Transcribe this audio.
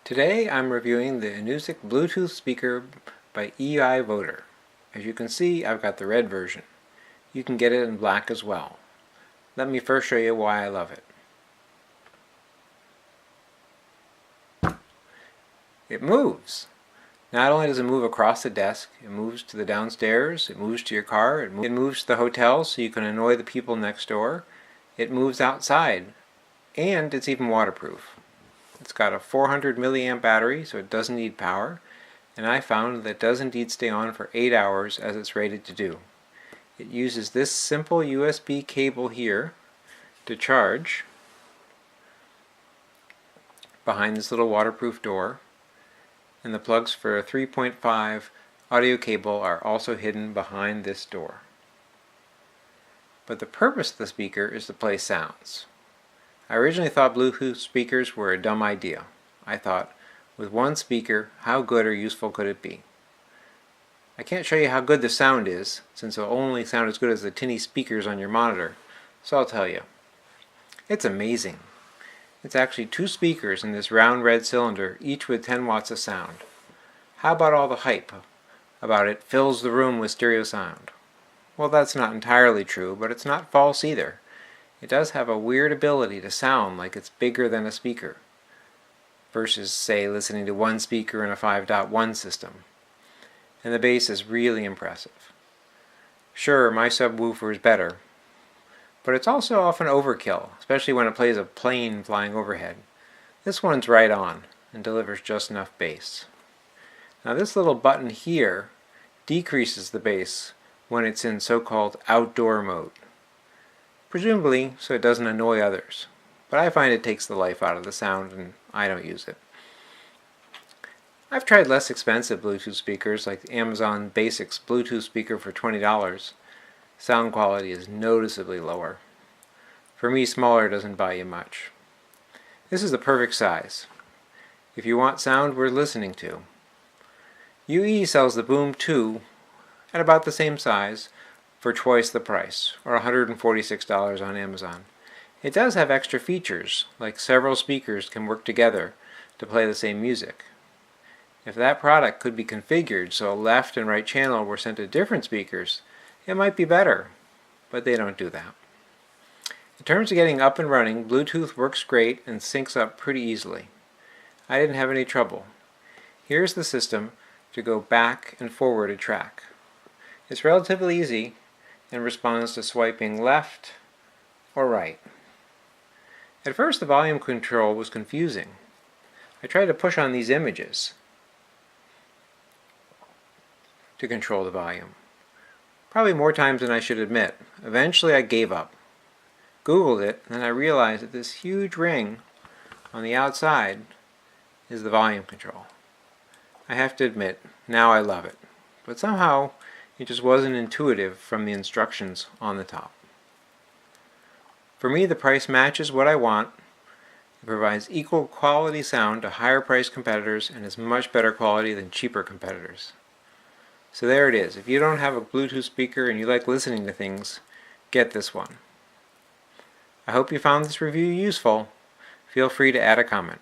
Today I'm reviewing the Enusic Bluetooth speaker by EI Voter. As you can see, I've got the red version. You can get it in black as well. Let me first show you why I love it. It moves. Not only does it move across the desk, it moves to the downstairs, it moves to your car, it moves to the hotel so you can annoy the people next door. It moves outside, and it's even waterproof. It's got a 400 milliamp battery, so it doesn't need power, and I found that it does indeed stay on for 8 hours as it's rated to do. It uses this simple USB cable here to charge behind this little waterproof door, and the plugs for a 3.5 audio cable are also hidden behind this door. But the purpose of the speaker is to play sounds. I originally thought Bluetooth speakers were a dumb idea. I thought, with one speaker, how good or useful could it be? I can't show you how good the sound is, since it'll only sound as good as the tinny speakers on your monitor, so I'll tell you. It's amazing. It's actually 2 speakers in this round red cylinder, each with 10 watts of sound. How about all the hype about it fills the room with stereo sound? Well, that's not entirely true, but it's not false either. It does have a weird ability to sound like it's bigger than a speaker, versus, say, listening to one speaker in a 5.1 system. And the bass is really impressive. Sure, my subwoofer is better, but it's also often overkill, especially when it plays a plane flying overhead. This one's right on and delivers just enough bass. Now this little button here decreases the bass when it's in so-called outdoor mode, presumably so it doesn't annoy others, but I find it takes the life out of the sound and I don't use it. I've tried less expensive Bluetooth speakers like the Amazon Basics Bluetooth speaker for $20. Sound quality is noticeably lower. For me, smaller doesn't buy you much. This is the perfect size if you want sound worth listening to. UE sells the Boom 2 at about the same size for twice the price, or $146 on Amazon. It does have extra features, like several speakers can work together to play the same music. If that product could be configured so a left and right channel were sent to different speakers, it might be better, but they don't do that. In terms of getting up and running, Bluetooth works great and syncs up pretty easily. I didn't have any trouble. Here's the system to go back and forward a track. It's relatively easy and responds to swiping left or right. At first the volume control was confusing. I tried to push on these images to control the volume. Probably more times than I should admit. Eventually I gave up. Googled it, and then I realized that this huge ring on the outside is the volume control. I have to admit, now I love it. But somehow it just wasn't intuitive from the instructions on the top. For me, the price matches what I want. It provides equal quality sound to higher priced competitors and is much better quality than cheaper competitors. So there it is. If you don't have a Bluetooth speaker and you like listening to things, get this one. I hope you found this review useful. Feel free to add a comment.